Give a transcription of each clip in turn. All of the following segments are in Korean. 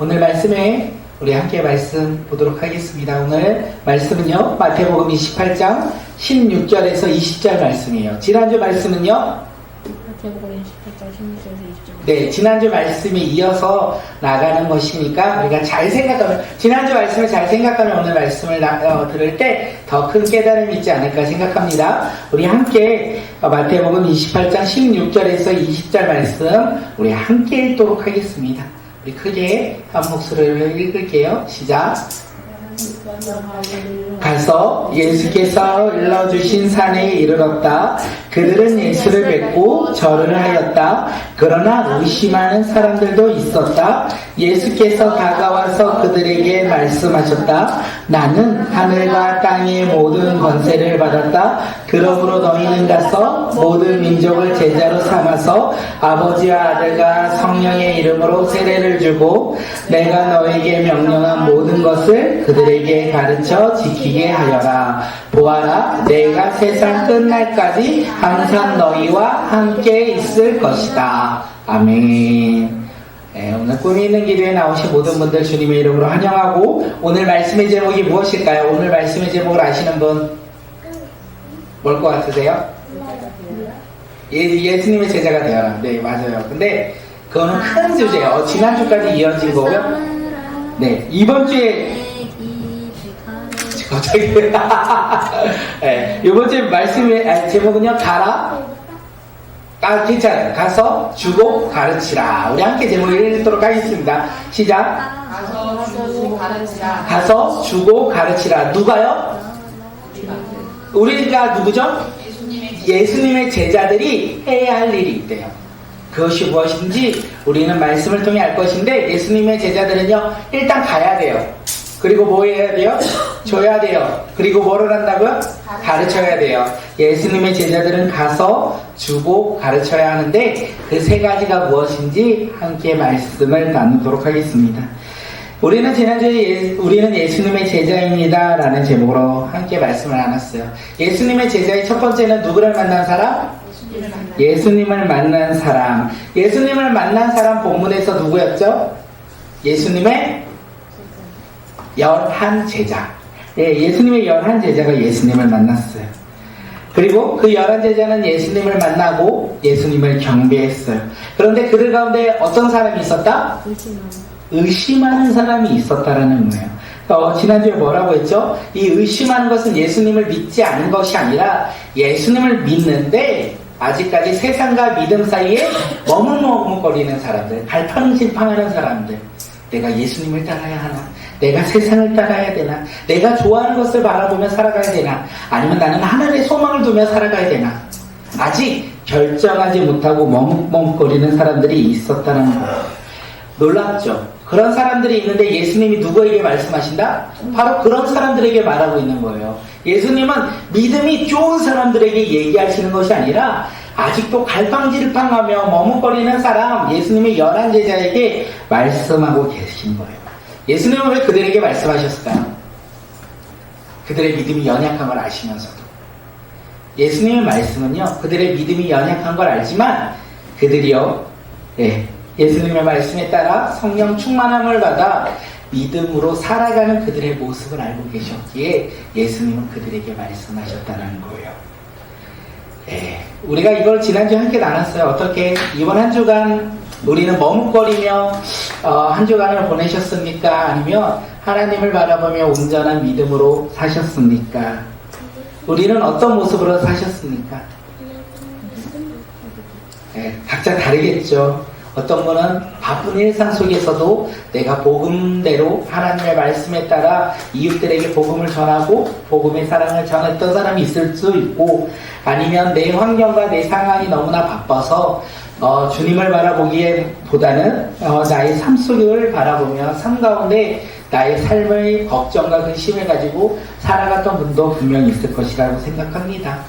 오늘 말씀에 우리 함께 말씀 보도록 하겠습니다. 오늘 말씀은요, 마태복음 28장 16절에서 20절 말씀이에요. 지난주 말씀은요, 마태복음 28장 16절에서 20절. 네, 지난주 말씀이 이어서 나가는 것이니까 우리가 잘 생각하면, 지난주 말씀을 잘 생각하면 오늘 말씀을 들을 때 더 큰 깨달음이 있지 않을까 생각합니다. 우리 함께 마태복음 28장 16절에서 20절 말씀 우리 함께 읽도록 하겠습니다. 우리 크게 한 목소리로 읽을게요. 시작. 가서 예수께서 일러주신 산에 이르렀다. 그들은 예수를 뵙고 절을 하였다. 그러나 의심하는 사람들도 있었다. 예수께서 다가와서 그들에게 말씀하셨다. 나는 하늘과 땅의 모든 권세를 받았다. 그러므로 너희는 가서 모든 민족을 제자로 삼아서 아버지와 아들과 성령의 이름으로 세례를 주고 내가 너에게 명령한 모든 것을 그들에게 가르쳐 지키게 하여라. 보아라, 내가 세상 끝날까지 항상 너희와 함께 있을 것이다. 아멘. 네, 오늘 꿈이 있는 기도에 나오신 모든 분들 주님의 이름으로 환영하고, 오늘 말씀의 제목이 무엇일까요? 오늘 말씀의 제목을 아시는 분 뭘 것 같으세요? 예수님의 제자가 되어라. 네, 맞아요. 근데 그거는 큰 주제예요. 지난주까지 이어진 거고요. 네, 이번 주에 갑자기 네, 이번 주에 말씀의 제목은요, 가라. 괜찮아요. 가서 주고 가르치라. 우리 함께 제목을 읽도록 하겠습니다. 시작. 가서 주고 가르치라. 가서 주고 가르치라. 누가요? 우리가 누구죠? 예수님의 제자들이 해야 할 일이 있대요. 그것이 무엇인지 우리는 말씀을 통해 알 것인데, 예수님의 제자들은요, 일단 가야 돼요. 그리고 뭐 해야 돼요? 줘야 돼요. 그리고 뭐를 한다고요? 가르쳐야 돼요. 예수님의 제자들은 가서 주고 가르쳐야 하는데, 그 세 가지가 무엇인지 함께 말씀을 나누도록 하겠습니다. 우리는 지난주에 우리는 예수님의 제자입니다 라는 제목으로 함께 말씀을 나눴어요. 예수님의 제자의 첫 번째는 누구를 만난 사람? 예수님을 만난 사람. 예수님을 만난 사람 본문에서 누구였죠? 예수님의 11제자. 예, 예수님의 11제자가 예수님을 만났어요. 그리고 그 11제자는 예수님을 만나고 예수님을 경배했어요. 그런데 그들 가운데 어떤 사람이 있었다? 의심하는 사람이 있었다라는 거예요. 지난주에 뭐라고 했죠? 이 의심하는 것은 예수님을 믿지 않은 것이 아니라 예수님을 믿는데 아직까지 세상과 믿음 사이에 머뭇머뭇거리는 사람들, 갈팡질팡하는 사람들. 내가 예수님을 따라야 하나? 내가 세상을 따라야 되나? 내가 좋아하는 것을 바라보며 살아가야 되나? 아니면 나는 하늘의 소망을 두며 살아가야 되나? 아직 결정하지 못하고 머뭇머뭇거리는 사람들이 있었다는 거예요. 놀랍죠? 그런 사람들이 있는데 예수님이 누구에게 말씀하신다? 바로 그런 사람들에게 말하고 있는 거예요. 예수님은 믿음이 좋은 사람들에게 얘기하시는 것이 아니라 아직도 갈팡질팡하며 머뭇거리는 사람, 예수님의 11제자에게 말씀하고 계신 거예요. 예수님은 왜 그들에게 말씀하셨을까요? 그들의 믿음이 연약한 걸 아시면서도. 예수님의 말씀은요, 그들의 믿음이 연약한 걸 알지만 그들이요, 예수님의 말씀에 따라 성령 충만함을 받아 믿음으로 살아가는 그들의 모습을 알고 계셨기에 예수님은 그들에게 말씀하셨다는 거예요. 우리가 이걸 지난주에 함께 나눴어요. 어떻게 이번 한 주간 우리는 머뭇거리며 한 주간을 보내셨습니까? 아니면 하나님을 바라보며 온전한 믿음으로 사셨습니까? 우리는 어떤 모습으로 사셨습니까? 각자 다르겠죠. 어떤 분은 바쁜 일상 속에서도 내가 복음대로 하나님의 말씀에 따라 이웃들에게 복음을 전하고 복음의 사랑을 전했던 사람이 있을 수 있고, 아니면 내 환경과 내 상황이 너무나 바빠서 주님을 바라보기보다는 나의 삶 속을 바라보며 삶 가운데 나의 삶의 걱정과 근심을 가지고 살아갔던 분도 분명히 있을 것이라고 생각합니다.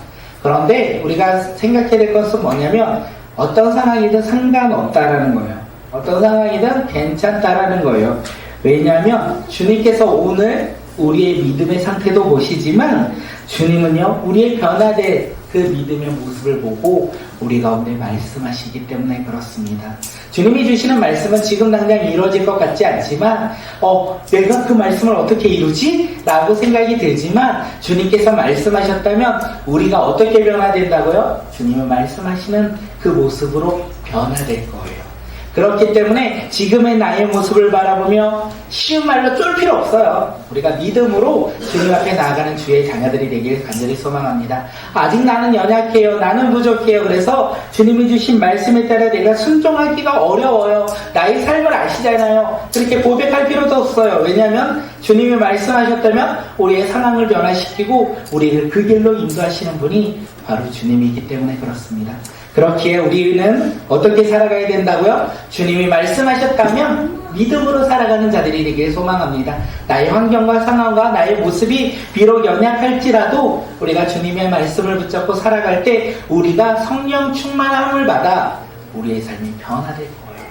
그런데 우리가 생각해야 될 것은 뭐냐면, 어떤 상황이든 상관없다라는 거예요. 어떤 상황이든 괜찮다라는 거예요. 왜냐하면 주님께서 오늘 우리의 믿음의 상태도 보시지만 주님은요, 우리의 변화된 그 믿음의 모습을 보고 우리 가운데 말씀하시기 때문에 그렇습니다. 주님이 주시는 말씀은 지금 당장 이루어질 것 같지 않지만 내가 그 말씀을 어떻게 이루지? 라고 생각이 들지만 주님께서 말씀하셨다면 우리가 어떻게 변화된다고요? 주님은 말씀하시는 그 모습으로 변화될 거예요. 그렇기 때문에 지금의 나의 모습을 바라보며 쉬운 말로 쫄 필요 없어요. 우리가 믿음으로 주님 앞에 나아가는 주의 자녀들이 되길 간절히 소망합니다. 아직 나는 연약해요. 나는 부족해요. 그래서 주님이 주신 말씀에 따라 내가 순종하기가 어려워요. 나의 삶을 아시잖아요. 그렇게 고백할 필요도 없어요. 왜냐하면 주님이 말씀하셨다면 우리의 상황을 변화시키고 우리를 그 길로 인도하시는 분이 바로 주님이기 때문에 그렇습니다. 그렇기에 우리는 어떻게 살아가야 된다고요? 주님이 말씀하셨다면 믿음으로 살아가는 자들이 되길 소망합니다. 나의 환경과 상황과 나의 모습이 비록 연약할지라도 우리가 주님의 말씀을 붙잡고 살아갈 때 우리가 성령 충만함을 받아 우리의 삶이 변화될 거예요.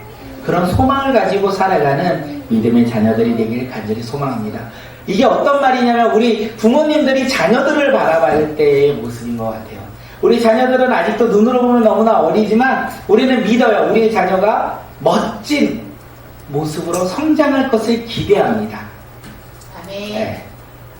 그런 소망을 가지고 살아가는 믿음의 자녀들이 되길 간절히 소망합니다. 이게 어떤 말이냐면 우리 부모님들이 자녀들을 바라볼 때의 모습인 것 같아요. 우리 자녀들은 아직도 눈으로 보면 너무나 어리지만 우리는 믿어요. 우리 자녀가 멋진 모습으로 성장할 것을 기대합니다. 아멘. 네.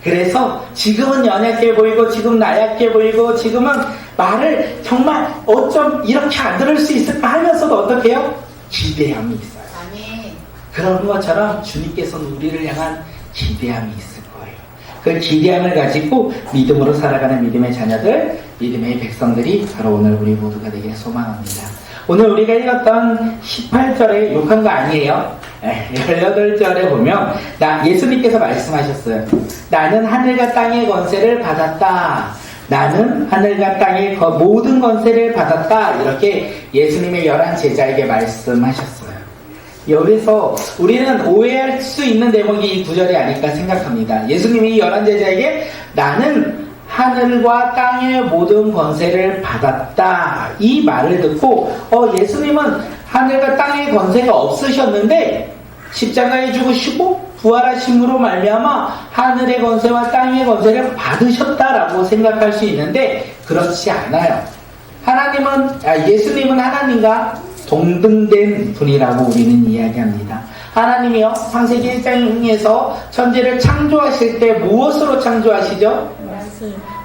그래서 지금은 연약해 보이고 지금 나약해 보이고 지금은 말을 정말 어쩜 이렇게 안 들을 수 있을까 하면서도 어떻게 해요? 기대함이 있어요. 아멘. 그런 것처럼 주님께서는 우리를 향한 기대함이 있을 거예요. 그 기대함을 가지고 믿음으로 살아가는 믿음의 자녀들, 믿음의 백성들이 바로 오늘 우리 모두가 되길 소망합니다. 오늘 우리가 읽었던 18절에 욕한 거 아니에요. 18절에 보면 예수님께서 말씀하셨어요. 나는 하늘과 땅의 권세를 받았다. 나는 하늘과 땅의 모든 권세를 받았다. 이렇게 예수님의 11 제자에게 말씀하셨어요. 여기서 우리는 오해할 수 있는 대목이 이 구절이 아닐까 생각합니다. 예수님이 11 제자에게 나는 하늘과 땅의 모든 권세를 받았다. 이 말을 듣고 예수님은 하늘과 땅의 권세가 없으셨는데 십자가에 죽으시고 부활하심으로 말미암아 하늘의 권세와 땅의 권세를 받으셨다라고 생각할 수 있는데 그렇지 않아요. 예수님은 하나님과 동등된 분이라고 우리는 이야기합니다. 하나님이요 창세기 1장에서 천지를 창조하실 때 무엇으로 창조하시죠?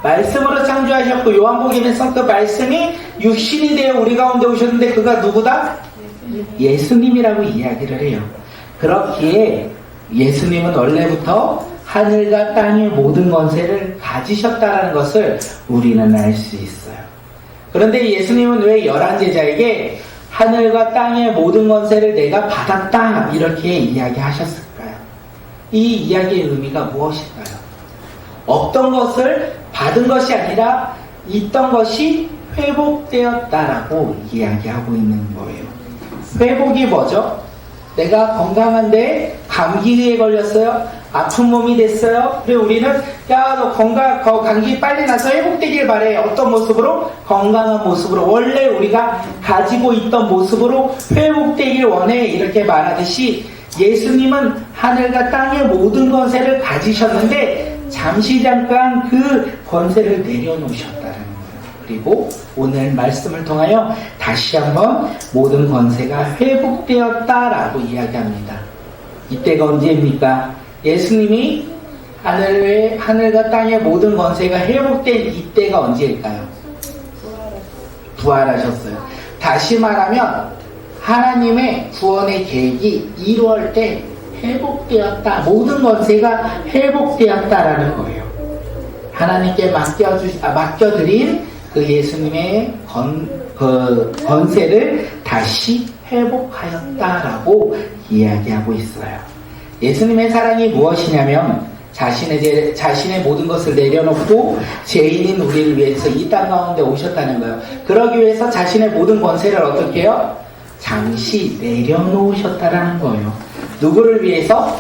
말씀으로 창조하셨고 요한복음에서 그 말씀이 육신이 되어 우리 가운데 오셨는데 그가 누구다? 예수님이라고 이야기를 해요. 그렇기에 예수님은 원래부터 하늘과 땅의 모든 권세를 가지셨다는 것을 우리는 알 수 있어요. 그런데 예수님은 왜 11 제자에게 하늘과 땅의 모든 권세를 내가 받았다 이렇게 이야기하셨을까요? 이 이야기의 의미가 무엇일까요? 없던 것을 받은 것이 아니라 있던 것이 회복되었다라고 이야기하고 있는 거예요. 회복이 뭐죠? 내가 건강한데 감기에 걸렸어요. 아픈 몸이 됐어요. 그리고 우리는 너 감기 빨리 나서 회복되길 바래. 어떤 모습으로? 건강한 모습으로. 원래 우리가 가지고 있던 모습으로 회복되길 원해. 이렇게 말하듯이 예수님은 하늘과 땅의 모든 권세를 가지셨는데 잠시 잠깐 그 권세를 내려놓으셨다는 거예요. 그리고 오늘 말씀을 통하여 다시 한번 모든 권세가 회복되었다라고 이야기합니다. 이때가 언제입니까? 예수님이 하늘과 땅의 모든 권세가 회복된 이때가 언제일까요? 부활하셨어요. 다시 말하면 하나님의 구원의 계획이 이루어질 때 회복되었다. 모든 권세가 회복되었다라는 거예요. 하나님께 맡겨드린 그 예수님의 권세를 다시 회복하였다라고 이야기하고 있어요. 예수님의 사랑이 무엇이냐면 자신의 모든 것을 내려놓고 죄인인 우리를 위해서 이 땅 가운데 오셨다는 거예요. 그러기 위해서 자신의 모든 권세를 어떻게 해요? 잠시 내려놓으셨다라는 거예요. 누구를 위해서?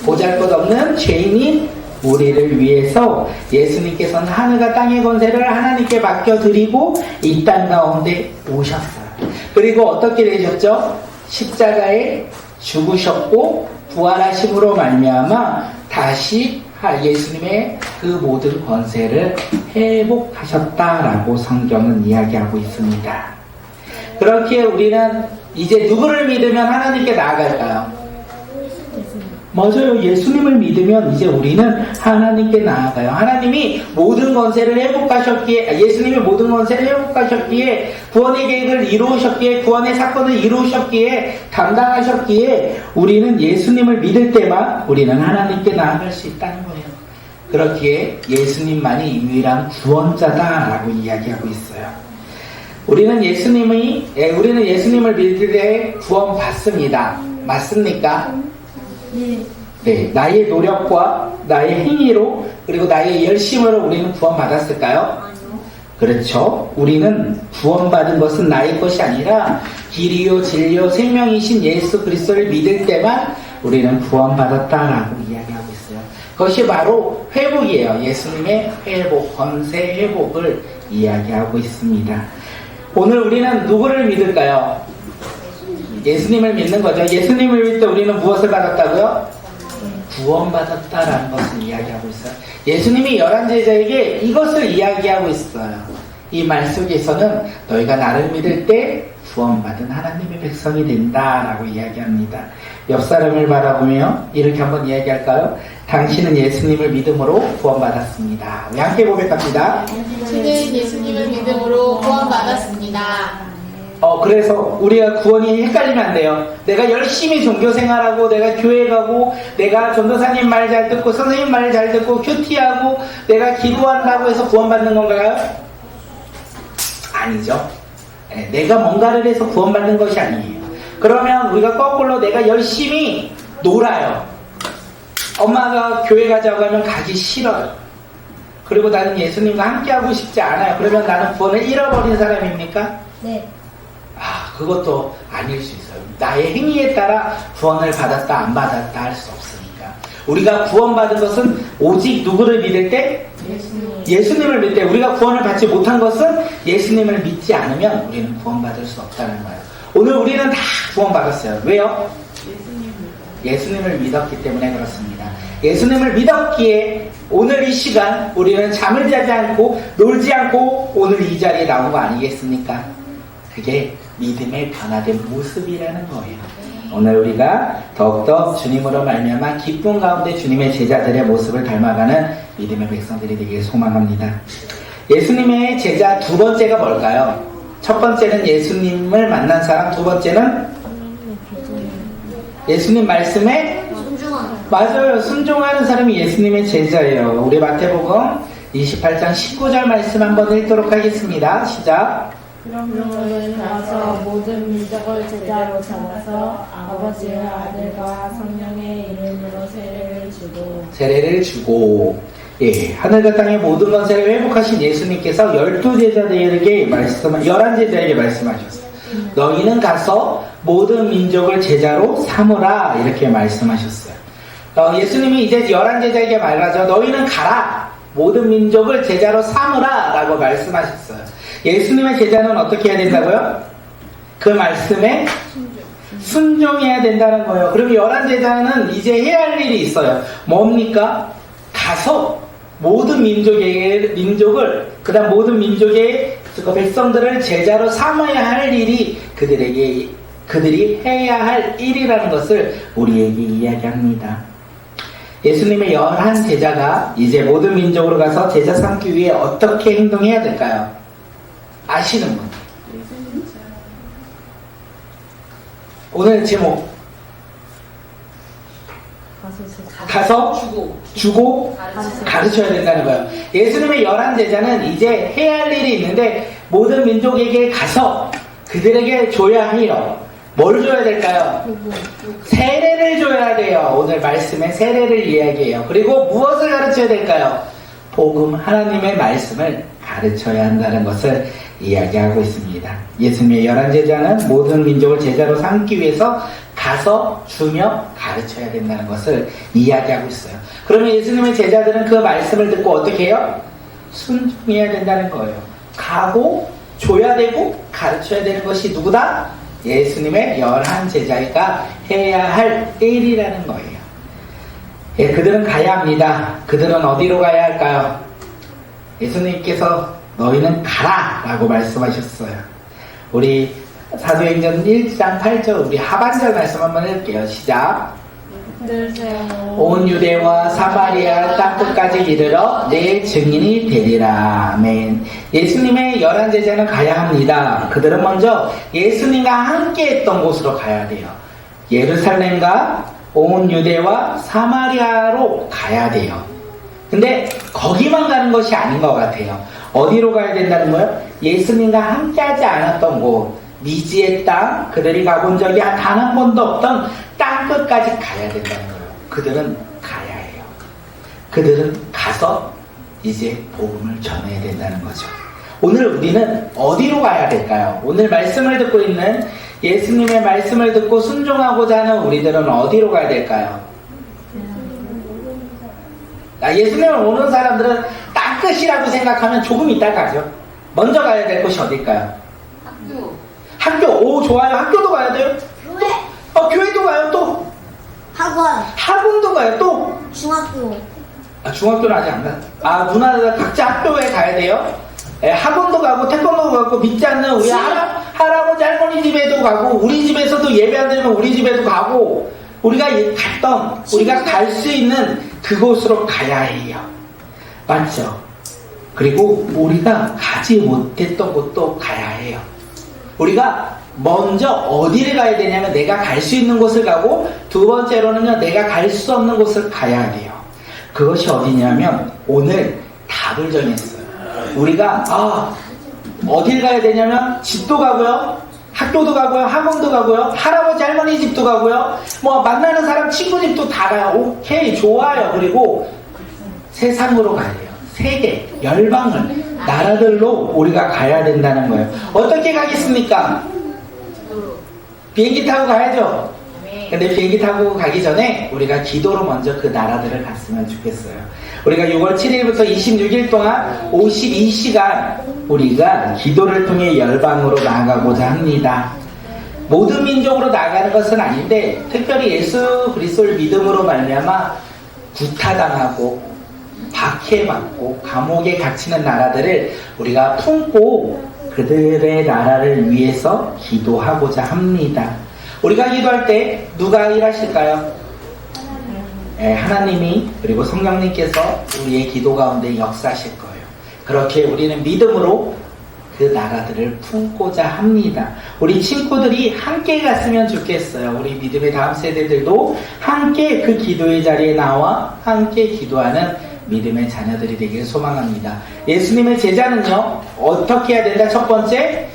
보잘것없는 죄인인 우리를 위해서 예수님께서는 하늘과 땅의 권세를 하나님께 맡겨드리고 이 땅 가운데 오셨어요. 그리고 어떻게 되셨죠? 십자가에 죽으셨고 부활하심으로 말미암아 다시 예수님의 그 모든 권세를 회복하셨다라고 성경은 이야기하고 있습니다. 그렇기에 우리는 이제 누구를 믿으면 하나님께 나아갈까요? 맞아요. 예수님을 믿으면 이제 우리는 하나님께 나아가요. 하나님이 모든 권세를 회복하셨기에, 예수님이 모든 권세를 회복하셨기에, 구원의 계획을 이루셨기에, 구원의 사건을 이루셨기에, 담당하셨기에, 우리는 예수님을 믿을 때만 우리는 하나님께 나아갈 수 있다는 거예요. 그렇기에 예수님만이 유일한 구원자다라고 이야기하고 있어요. 우리는 예수님을 믿을 때 구원 받습니다. 맞습니까? 네, 나의 노력과 나의 행위로 그리고 나의 열심으로 우리는 구원받았을까요? 그렇죠. 우리는 구원받은 것은 나의 것이 아니라 길이요 진리요 생명이신 예수 그리스도를 믿을 때만 우리는 구원받았다라고 이야기하고 있어요. 그것이 바로 회복이에요. 예수님의 회복, 권세 회복을 이야기하고 있습니다. 오늘 우리는 누구를 믿을까요? 예수님을 믿는 거죠. 예수님을 믿을 때 우리는 무엇을 받았다고요? 구원받았다라는 것을 이야기하고 있어요. 예수님이 11제자에게 이것을 이야기하고 있어요. 이 말 속에서는 너희가 나를 믿을 때 구원받은 하나님의 백성이 된다라고 이야기합니다. 옆 사람을 바라보며 이렇게 한번 이야기할까요? 당신은 예수님을 믿음으로 구원받았습니다. 우리 함께 고백합니다. 당신은 예수님을 믿음으로 구원받았습니다. 그래서 우리가 구원이 헷갈리면 안 돼요. 내가 열심히 종교 생활하고, 내가 교회 가고, 내가 전도사님 말 잘 듣고, 선생님 말 잘 듣고, 큐티하고, 내가 기도한다고 해서 구원받는 건가요? 아니죠. 내가 뭔가를 해서 구원받는 것이 아니에요. 그러면 우리가 거꾸로 내가 열심히 놀아요. 엄마가 교회 가자고 하면 가기 싫어요. 그리고 나는 예수님과 함께하고 싶지 않아요. 그러면 나는 구원을 잃어버린 사람입니까? 네. 그것도 아닐 수 있어요. 나의 행위에 따라 구원을 받았다 안 받았다 할 수 없으니까. 우리가 구원받은 것은 오직 누구를 믿을 때? 예수님을 믿을 때. 우리가 구원을 받지 못한 것은 예수님을 믿지 않으면 우리는 구원받을 수 없다는 거예요. 오늘 우리는 다 구원받았어요. 왜요? 예수님을 믿었기 때문에 그렇습니다. 예수님을 믿었기에 오늘 이 시간 우리는 잠을 자지 않고 놀지 않고 오늘 이 자리에 나온 거 아니겠습니까? 그게 믿음의 변화된 모습이라는 거예요. 오늘 우리가 더욱더 주님으로 말미암아 기쁨 가운데 주님의 제자들의 모습을 닮아가는 믿음의 백성들이 되길 소망합니다. 예수님의 제자 두 번째가 뭘까요? 첫 번째는 예수님을 만난 사람, 두 번째는 예수님 말씀에 맞아요. 순종하는 사람이 예수님의 제자예요. 우리 마태복음 28장 19절 말씀 한번 읽도록 하겠습니다. 시작. 그럼 너희는 가서 모든 민족을 제자로 삼아서 아버지의 아들과 성령의 이름으로 세례를 주고 예, 하늘과 땅의 모든 권세를 회복하신 예수님께서 12제자들에게 11제자에게 말씀하셨어요. 너희는 가서 모든 민족을 제자로 삼으라 이렇게 말씀하셨어요. 예수님이 이제 11제자에게 말하죠. 너희는 가라. 모든 민족을 제자로 삼으라 라고 말씀하셨어요. 예수님의 제자는 어떻게 해야 된다고요? 그 말씀에 순종해야 된다는 거예요. 그럼 11제자는 이제 해야 할 일이 있어요. 뭡니까? 가서 모든 민족을 그다음 모든 민족의 백성들을 제자로 삼아야 할 일이 그들이 해야 할 일이라는 것을 우리에게 이야기합니다. 예수님의 11제자가 이제 모든 민족으로 가서 제자 삼기 위해 어떻게 행동해야 될까요? 아시는 분? 오늘 제목 가서 주고 가르쳐야 된다는 거예요. 예수님의 11제자는 이제 해야 할 일이 있는데 모든 민족에게 가서 그들에게 줘야 해요. 뭘 줘야 될까요? 세례를 줘야 돼요. 오늘 말씀에 세례를 이야기해요. 그리고 무엇을 가르쳐야 될까요? 복음, 하나님의 말씀을 가르쳐야 한다는 것을 이야기하고 있습니다. 예수님의 11제자는 모든 민족을 제자로 삼기 위해서 가서 주며 가르쳐야 된다는 것을 이야기하고 있어요. 그러면 예수님의 제자들은 그 말씀을 듣고 어떻게 해요? 순종해야 된다는 거예요. 가고 줘야 되고 가르쳐야 되는 것이 누구다? 예수님의 11제자가 해야 할 일이라는 거예요. 예, 그들은 가야 합니다. 그들은 어디로 가야 할까요? 예수님께서 너희는 가라 라고 말씀하셨어요. 우리 사도행전 1장 8절 우리 하반절 말씀 한번 읽을게요. 시작. 온 유대와 사마리아 땅끝까지 이르러 내 증인이 되리라. 아멘. 예수님의 11제자는 가야 합니다. 그들은 먼저 예수님과 함께 했던 곳으로 가야 돼요. 예루살렘과 온 유대와 사마리아로 가야 돼요. 근데 거기만 가는 것이 아닌 것 같아요. 어디로 가야 된다는 거예요? 예수님과 함께 하지 않았던 곳, 미지의 땅, 그들이 가본 적이 단 한 번도 없던 땅끝까지 가야 된다는 거예요. 그들은 가야 해요. 그들은 가서 이제 복음을 전해야 된다는 거죠. 오늘 우리는 어디로 가야 될까요? 오늘 말씀을 듣고 있는 예수님의 말씀을 듣고 순종하고자 하는 우리들은 어디로 가야 될까요? 예수님을 오는 사람들은 땅끝이라고 생각하면 조금 이따 가죠. 먼저 가야 될 곳이 어딜까요? 학교. 오, 좋아요. 학교도 가야 돼요. 교회, 교회도 가요. 또 학원도 가요. 또 중학교. 중학교는 아직 안 가. 누나들 각자 학교에 가야 돼요. 학원도 가고 태권도도 가고 믿지 않는 우리 할아버지 할머니 집에도 가고 우리 집에서도 예배 안 드리면 우리 집에도 가고 우리가 갔던 우리가 갈 수 있는 그곳으로 가야 해요. 맞죠? 그리고 우리가 가지 못했던 곳도 가야 해요. 우리가 먼저 어디를 가야 되냐면 내가 갈 수 있는 곳을 가고 두 번째로는요 내가 갈 수 없는 곳을 가야 돼요. 그것이 어디냐면 오늘 답을 정했어요. 우리가 어딜 가야 되냐면 집도 가고요, 학교도 가고요, 학원도 가고요, 할아버지 할머니 집도 가고요, 뭐 만나는 사람 친구 집도 다 가요. 오케이, 좋아요. 그리고 세상으로 가야 돼요. 세계, 열방을, 나라들로 우리가 가야 된다는 거예요. 어떻게 가겠습니까? 비행기 타고 가야죠. 근데 비행기 타고 가기 전에 우리가 기도로 먼저 그 나라들을 갔으면 좋겠어요. 우리가 6월 7일부터 26일 동안 52시간 우리가 기도를 통해 열방으로 나아가고자 합니다. 모든 민족으로 나아가는 것은 아닌데 특별히 예수 그리스도를 믿음으로 말미암아 구타당하고 박해받고 감옥에 갇히는 나라들을 우리가 품고 그들의 나라를 위해서 기도하고자 합니다. 우리가 기도할 때 누가 일하실까요? 하나님이 그리고 성령님께서 우리의 기도 가운데 역사하실 거예요. 그렇게 우리는 믿음으로 그 나라들을 품고자 합니다. 우리 친구들이 함께 갔으면 좋겠어요. 우리 믿음의 다음 세대들도 함께 그 기도의 자리에 나와 함께 기도하는 믿음의 자녀들이 되길 소망합니다. 예수님의 제자는요 어떻게 해야 된다? 첫 번째,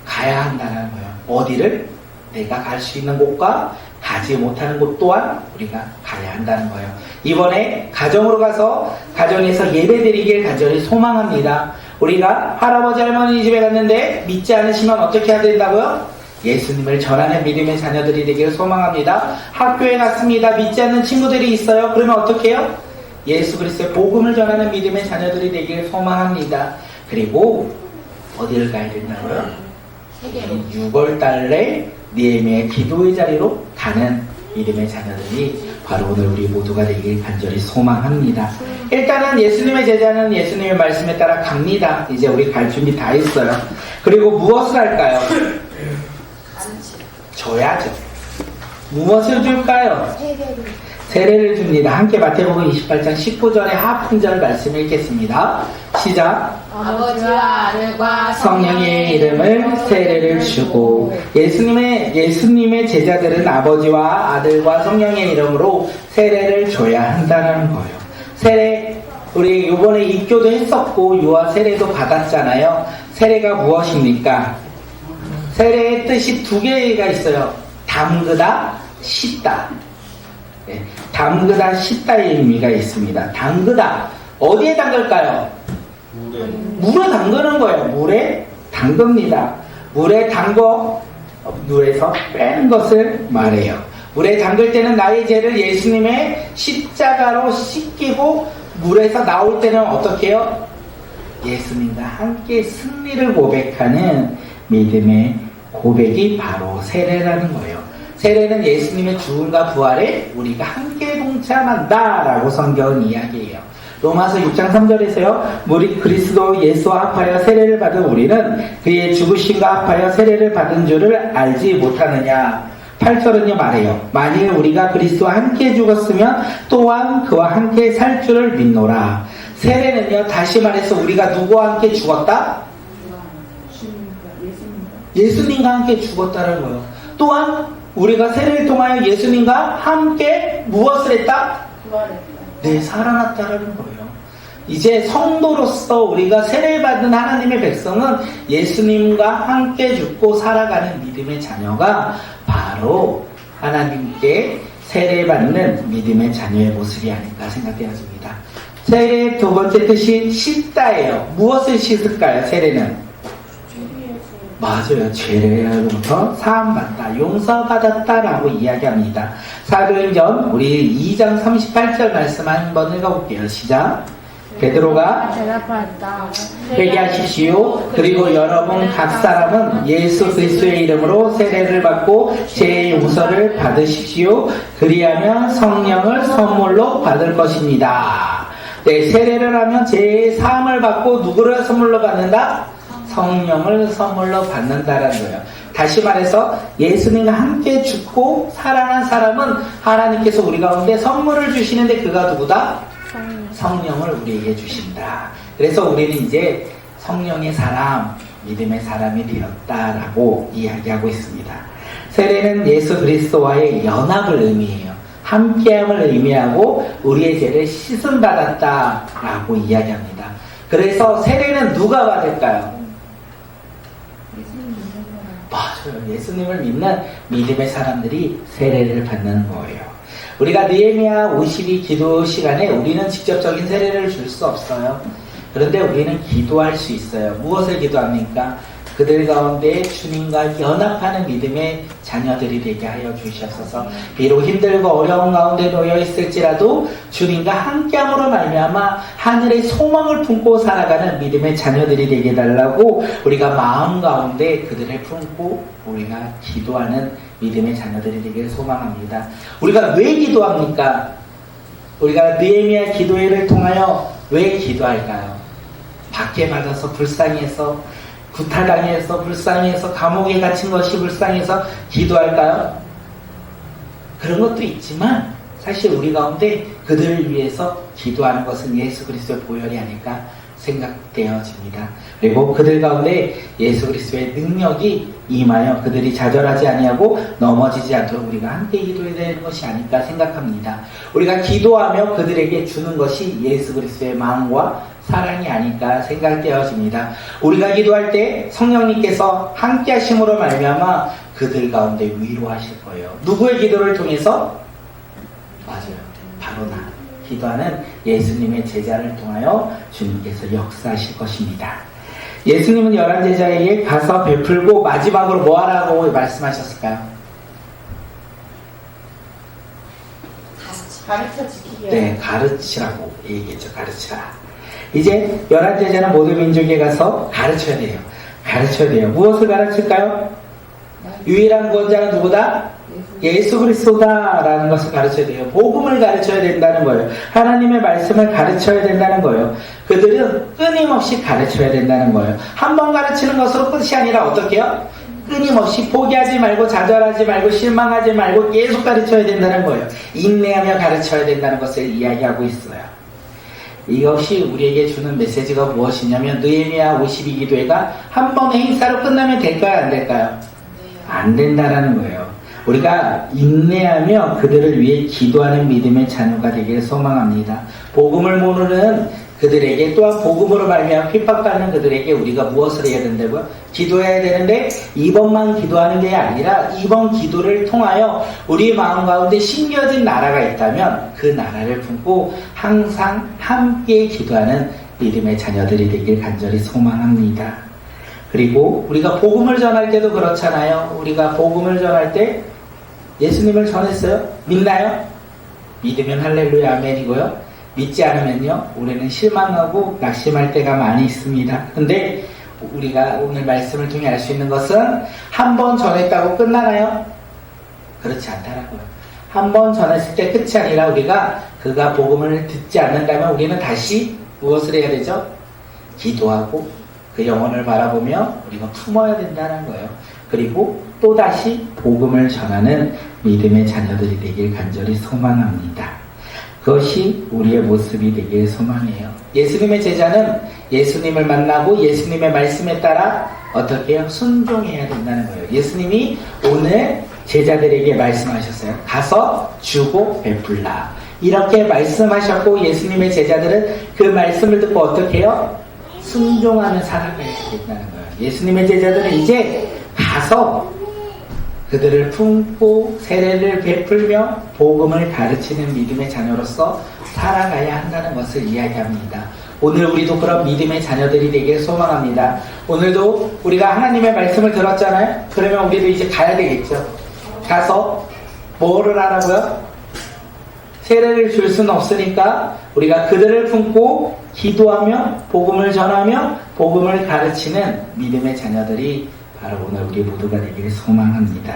가야 한다는 거예요. 어디를? 내가 갈 수 있는 곳과 가지 못하는 곳 또한 우리가 가야 한다는 거예요. 이번에 가정으로 가서 가정에서 예배드리길 간절히 소망합니다. 우리가 할아버지 할머니 집에 갔는데 믿지 않으시면 어떻게 해야 된다고요? 예수님을 전하는 믿음의 자녀들이 되기를 소망합니다. 학교에 갔습니다. 믿지 않는 친구들이 있어요. 그러면 어떻게 해요? 예수 그리스도의 복음을 전하는 믿음의 자녀들이 되기를 소망합니다. 그리고 어디를 가야 된다고요? 6월 달에 니에미아의 기도의 자리로 가는 믿음의 자녀들이 바로 오늘 우리 모두가 되길 간절히 소망합니다. 일단은 예수님의 제자는 예수님의 말씀에 따라 갑니다. 이제 우리 갈 준비 다 했어요. 그리고 무엇을 할까요? 줘야죠. 무엇을 줄까요? 세례를 줍니다. 함께 마태복음 28장 19절의 하품절 말씀 읽겠습니다. 시작. 아버지와 아들과 성령의 이름을 세례를 주고 예수님의 제자들은 아버지와 아들과 성령의 이름으로 세례를 줘야 한다는 거예요. 세례 우리 이번에 입교도 했었고 유아 세례도 받았잖아요. 세례가 무엇입니까? 세례의 뜻이 두 개가 있어요. 담그다, 씻다. 네, 담그다, 씻다의 의미가 있습니다. 담그다 어디에 담글까요? 물에 담그는 거예요. 물에 담급니다. 물에 담궈 물에서 빼는 것을 말해요. 물에 담글 때는 나의 죄를 예수님의 십자가로 씻기고 물에서 나올 때는 어떻게 해요? 예수님과 함께 승리를 고백하는 믿음의 고백이 바로 세례라는 거예요. 세례는 예수님의 죽음과 부활에 우리가 함께 동참한다라고 성경은 이야기해요. 로마서 6장 3절에서요. 우리 그리스도 예수와 합하여 세례를 받은 우리는 그의 죽으심과 합하여 세례를 받은 줄을 알지 못하느냐. 8절은요 말해요. 만일 우리가 그리스도와 함께 죽었으면 또한 그와 함께 살 줄을 믿노라. 세례는요 다시 말해서 우리가 누구와 함께 죽었다? 예수님과 함께 죽었다는 거예요. 또한 우리가 세례를 통하여 예수님과 함께 무엇을 했다? 네, 살아났다는 거예요. 이제 성도로서 우리가 세례를 받은 하나님의 백성은 예수님과 함께 죽고 살아가는 믿음의 자녀가 바로 하나님께 세례받는 믿음의 자녀의 모습이 아닐까 생각되어집니다. 세례의 두 번째 뜻이 씻다예요. 무엇을 씻을까요? 세례는? 맞아요. 죄로부터 사함받다, 용서받았다라고 이야기합니다. 사도행전 우리 2장 38절 말씀 한번 읽어볼게요. 시작. 베드로가 대답하였다. 회개하십시오. 그리고 여러분 각 사람은 예수 그리스도의 이름으로 세례를 받고 죄의 용서를 받으십시오. 그리하면 성령을 선물로 받을 것입니다. 네, 세례를 하면 죄의 사함을 받고 누구를 선물로 받는다? 성령을 선물로 받는다라는 거예요. 다시 말해서 예수님과 함께 죽고 살아난 사람은 하나님께서 우리 가운데 선물을 주시는데 그가 누구다? 성령을 우리에게 주신다. 그래서 우리는 이제 성령의 사람, 믿음의 사람이 되었다라고 이야기하고 있습니다. 세례는 예수 그리스도와의 연합을 의미해요. 함께함을 의미하고 우리의 죄를 씻음받았다라고 이야기합니다. 그래서 세례는 누가 받을까요? 맞아요. 예수님을 믿는 믿음의 사람들이 세례를 받는 거예요. 우리가 느헤미야 52 기도 시간에 우리는 직접적인 세례를 줄 수 없어요. 그런데 우리는 기도할 수 있어요. 무엇을 기도합니까? 그들 가운데 주님과 연합하는 믿음의 자녀들이 되게 하여 주시옵소서. 비록 힘들고 어려운 가운데 놓여 있을지라도 주님과 함께함으로 말미암아 하늘의 소망을 품고 살아가는 믿음의 자녀들이 되게 해달라고 우리가 마음 가운데 그들을 품고 우리가 기도하는 믿음의 자녀들이 되기를 소망합니다. 우리가 왜 기도합니까? 우리가 느헤미야 기도회를 통하여 왜 기도할까요? 박해받아서 불쌍해서 구타당해서 불쌍해서 감옥에 갇힌 것이 불쌍해서 기도할까요? 그런 것도 있지만 사실 우리 가운데 그들을 위해서 기도하는 것은 예수 그리스도의 보혈이 아닐까 생각되어집니다. 그리고 그들 가운데 예수 그리스도의 능력이 임하여 그들이 좌절하지 아니하고 넘어지지 않도록 우리가 함께 기도해야 되는 것이 아닐까 생각합니다. 우리가 기도하며 그들에게 주는 것이 예수 그리스도의 마음과 사랑이 아닐까 생각되어집니다. 우리가 기도할 때 성령님께서 함께 하심으로 말미암아 그들 가운데 위로하실 거예요. 누구의 기도를 통해서? 맞아요. 바로 나. 기도하는 예수님의 제자를 통하여 주님께서 역사하실 것입니다. 예수님은 11제자에게 가서 베풀고 마지막으로 뭐 하라고 말씀하셨을까요? 가르쳐 지키게. 네, 가르치라고 얘기했죠. 가르치라. 이제 11제자는 모든 민족에 가서 가르쳐야 돼요. 가르쳐야 돼요. 무엇을 가르칠까요? 유일한 구원자는 누구다? 예수 그리스도다라는 것을 가르쳐야 돼요. 복음을 가르쳐야 된다는 거예요. 하나님의 말씀을 가르쳐야 된다는 거예요. 그들은 끊임없이 가르쳐야 된다는 거예요. 한 번 가르치는 것으로 끝이 아니라 어떻게 해요? 끊임없이 포기하지 말고 좌절하지 말고 실망하지 말고 계속 가르쳐야 된다는 거예요. 인내하며 가르쳐야 된다는 것을 이야기하고 있어요. 이것이 우리에게 주는 메시지가 무엇이냐면 느헤미야 52기도회가 한 번의 행사로 끝나면 될까요? 안 될까요? 안 된다라는 거예요. 우리가 인내하며 그들을 위해 기도하는 믿음의 자녀가 되기를 소망합니다. 복음을 모르는 그들에게 또한 복음으로 말미암아 핍박받는 그들에게 우리가 무엇을 해야 된다고요? 기도해야 되는데 이번만 기도하는 게 아니라 이번 기도를 통하여 우리 마음 가운데 심겨진 나라가 있다면 그 나라를 품고 항상 함께 기도하는 믿음의 자녀들이 되길 간절히 소망합니다. 그리고 우리가 복음을 전할 때도 그렇잖아요. 우리가 복음을 전할 때 예수님을 전했어요? 믿나요? 믿으면 할렐루야 아멘이고요. 믿지 않으면요 우리는 실망하고 낙심할 때가 많이 있습니다. 근데 우리가 오늘 말씀을 통해 알 수 있는 것은 한 번 전했다고 끝나나요? 그렇지 않더라고요. 한 번 전했을 때 끝이 아니라 우리가 그가 복음을 듣지 않는다면 우리는 다시 무엇을 해야 되죠? 기도하고 그 영혼을 바라보며 우리가 품어야 된다는 거예요. 그리고 또다시 복음을 전하는 믿음의 자녀들이 되길 간절히 소망합니다. 그것이 우리의 모습이 되길 소망해요. 예수님의 제자는 예수님을 만나고 예수님의 말씀에 따라 어떻게 해요? 순종해야 된다는 거예요. 예수님이 오늘 제자들에게 말씀하셨어요. 가서 주고 베풀라. 이렇게 말씀하셨고 예수님의 제자들은 그 말씀을 듣고 어떻게 해요? 순종하며 살아가야 된다는 거예요. 예수님의 제자들은 이제 가서 그들을 품고 세례를 베풀며 복음을 가르치는 믿음의 자녀로서 살아가야 한다는 것을 이야기합니다. 오늘 우리도 그런 믿음의 자녀들이 되길 소망합니다. 오늘도 우리가 하나님의 말씀을 들었잖아요. 그러면 우리도 이제 가야 되겠죠. 가서 뭐를 하라고요? 세례를 줄 수는 없으니까 우리가 그들을 품고 기도하며 복음을 전하며 복음을 가르치는 믿음의 자녀들이 바로 오늘 우리 모두가 되기를 소망합니다.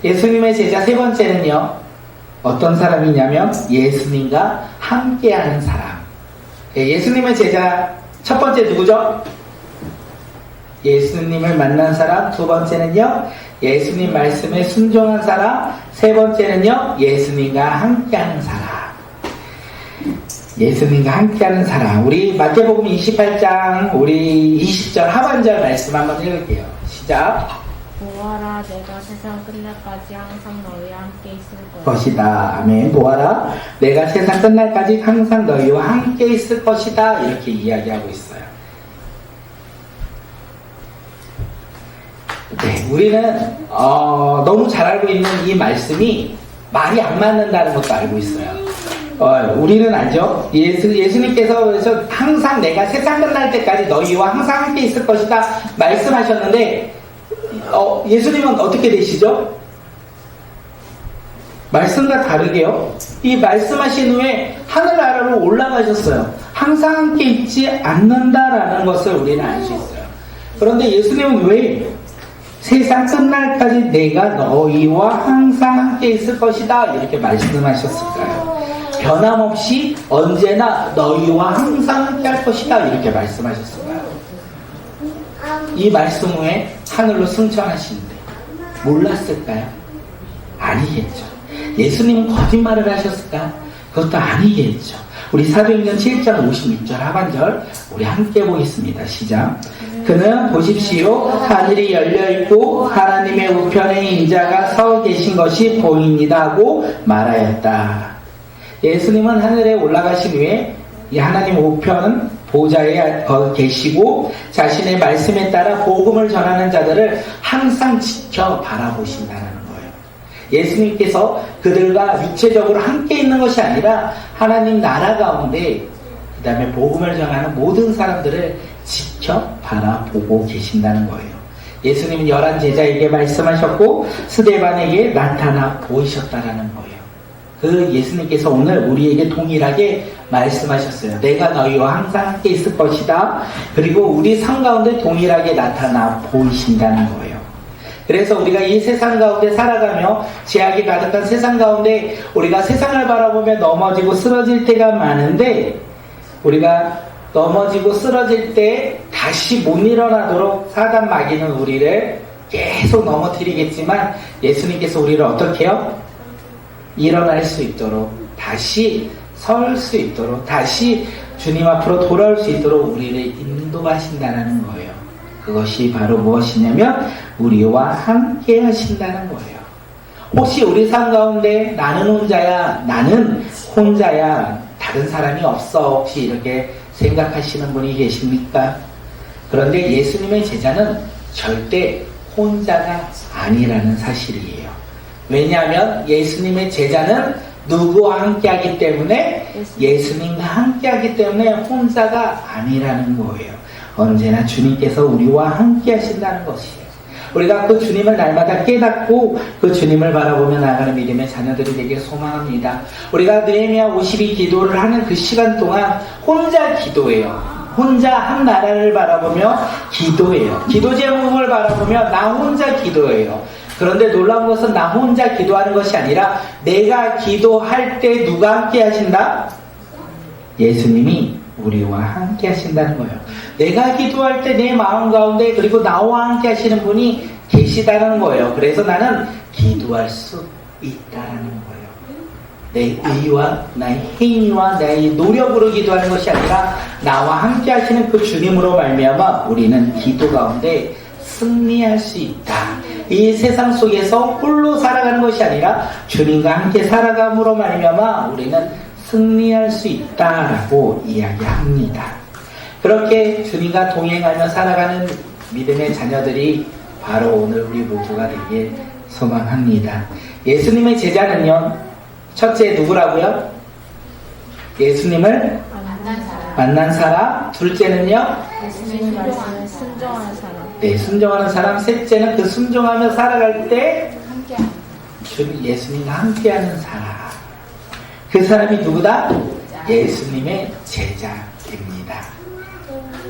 예수님의 제자 세 번째는요. 어떤 사람이냐면 예수님과 함께하는 사람. 예수님의 제자 첫 번째 누구죠? 예수님을 만난 사람. 두 번째는요. 예수님 말씀에 순종한 사람. 세 번째는요. 예수님과 함께하는 사람. 예수님과 함께하는 사람. 우리 마태복음 28장 우리 20절 하반절 말씀 한번 읽을게요. 시작. 보아라 내가 세상 끝날까지 항상 너희와 함께 있을 것이다. 아멘. 보아라 내가 세상 끝날까지 항상 너희와 함께 있을 것이다. 이렇게 이야기하고 있어요. 네, 우리는 너무 잘 알고 있는 이 말씀이 말이 안 맞는다는 것도 알고 있어요. 우리는 알죠? 예수님께서 그래서 항상 내가 세상 끝날 때까지 너희와 항상 함께 있을 것이다 말씀하셨는데 예수님은 어떻게 되시죠? 말씀과 다르게요. 이 말씀하신 후에 하늘나라로 올라가셨어요. 항상 함께 있지 않는다라는 것을 우리는 알 수 있어요. 그런데 예수님은 왜 세상 끝날까지 내가 너희와 항상 함께 있을 것이다 이렇게 말씀하셨을까요? 변함없이 언제나 너희와 항상 함께 할 것이다 이렇게 말씀하셨을까요? 이 말씀 후에 하늘로 승천하시는데 몰랐을까요? 아니겠죠. 예수님은 거짓말을 하셨을까? 그것도 아니겠죠. 우리 사도행전 7장 56절 하반절 우리 함께 보겠습니다. 시작. 그는 보십시오 하늘이 열려있고 하나님의 우편에 인자가 서 계신 것이 보입니다 하고 말하였다. 예수님은 하늘에 올라가신 후에 이 하나님 우편 보좌에 계시고 자신의 말씀에 따라 복음을 전하는 자들을 항상 지켜 바라보신다는 거예요. 예수님께서 그들과 육체적으로 함께 있는 것이 아니라 하나님 나라 가운데 그 다음에 복음을 전하는 모든 사람들을 지켜 바라보고 계신다는 거예요. 예수님은 11 제자에게 말씀하셨고 스데반에게 나타나 보이셨다라는 거예요. 그 예수님께서 오늘 우리에게 동일하게 말씀하셨어요. 내가 너희와 항상 함께 있을 것이다. 그리고 우리 삶 가운데 동일하게 나타나 보이신다는 거예요. 그래서 우리가 이 세상 가운데 살아가며 제약이 가득한 세상 가운데 우리가 세상을 바라보며 넘어지고 쓰러질 때가 많은데 우리가 넘어지고 쓰러질 때 다시 못 일어나도록 사단 마귀는 우리를 계속 넘어뜨리겠지만 예수님께서 우리를 어떻게 해요? 일어날 수 있도록 다시 설 수 있도록 다시 주님 앞으로 돌아올 수 있도록 우리를 인도하신다는 거예요. 그것이 바로 무엇이냐면 우리와 함께 하신다는 거예요. 혹시 우리 삶 가운데 나는 혼자야 다른 사람이 없어 혹시 이렇게 생각하시는 분이 계십니까? 그런데 예수님의 제자는 절대 혼자가 아니라는 사실이에요. 왜냐하면 예수님의 제자는 누구와 함께하기 때문에 예수님과 함께하기 때문에 혼자가 아니라는 거예요. 언제나 주님께서 우리와 함께 하신다는 것이에요. 우리가 그 주님을 날마다 깨닫고 그 주님을 바라보며 나아가는 믿음의 자녀들이 되길 소망합니다. 우리가 느헤미야 52 기도를 하는 그 시간 동안 혼자 기도해요. 혼자 한 나라를 바라보며 기도해요. 기도 제목을 바라보며 나 혼자 기도해요. 그런데 놀라운 것은 나 혼자 기도하는 것이 아니라 내가 기도할 때 누가 함께 하신다? 예수님이 우리와 함께 하신다는 거예요. 내가 기도할 때 내 마음 가운데 그리고 나와 함께 하시는 분이 계시다는 거예요. 그래서 나는 기도할 수 있다는 거예요. 내 의와 나의 행위와 나의 노력으로 기도하는 것이 아니라 나와 함께 하시는 그 주님으로 말미암아 우리는 기도 가운데 승리할 수 있다. 이 세상 속에서 홀로 살아가는 것이 아니라 주님과 함께 살아감으로 말미암아 우리는 승리할 수 있다라고 이야기합니다. 그렇게 주님과 동행하며 살아가는 믿음의 자녀들이 바로 오늘 우리 모두가 되길 소망합니다. 예수님의 제자는요, 첫째 누구라고요? 예수님을 만난 사람. 둘째는요? 예수님 말씀에 순종하는 사람. 네, 순종하는 사람. 셋째는 그 순종하며 살아갈 때 함께 예수님과 함께하는 사람. 그 사람이 누구다? 예수님의 제자입니다.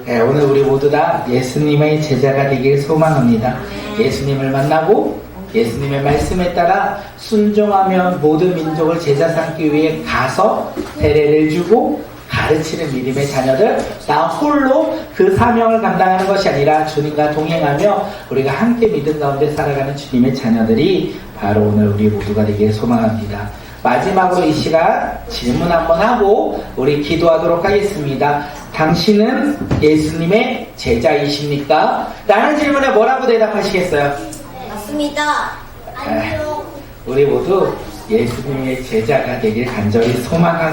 네, 오늘 우리 모두 다 예수님의 제자가 되길 소망합니다. 예수님을 만나고 예수님의 말씀에 따라 순종하며 모든 민족을 제자 삼기 위해 가서 세례를 주고 가르치는 믿음의 자녀들, 나 홀로 그 사명을 감당하는 것이 아니라 주님과 동행하며 우리가 함께 믿음 가운데 살아가는 주님의 자녀들이 바로 오늘 우리 모두가 되길 소망합니다. 마지막으로 이 시간 질문 한번 하고 우리 기도하도록 하겠습니다. 당신은 예수님의 제자이십니까? 라는 질문에 뭐라고 대답하시겠어요? 맞습니다. 우리 모두 예수님의 제자가 되길 간절히 소망합니다.